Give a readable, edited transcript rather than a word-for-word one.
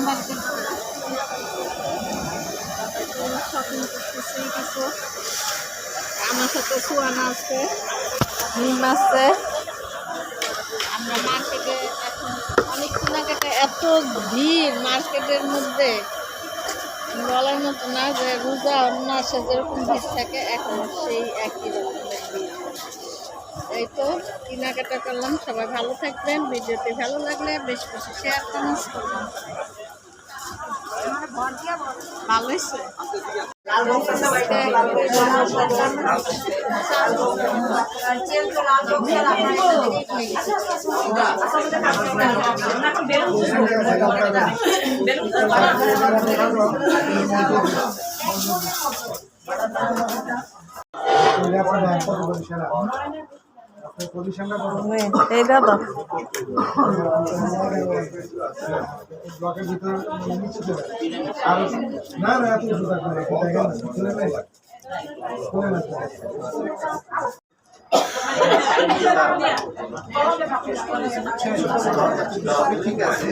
Market shopping করতেছি কিছু। আমার সাথে সুয়ানা আছে, নিম আছে। আমরা মার্কেটে এখন অনেক কেনাকাটা, এত ভিড় মার্কেটের মধ্যে বলার মতো না, যে রোজা মাসে যেরকম ভিড় থাকে এখন সেই একই রকমের ভিড়। এই তো কেনাকাটা করলাম। সবাই ভালো থাকবেন। ভিডিওটি ভালো লাগলে বেশি বেশি শেয়ার কমেন্টস করবেন। ভালো হয়েছে। এই দাদা ব্লকের ভিতরে না না এত ঠিক আছে।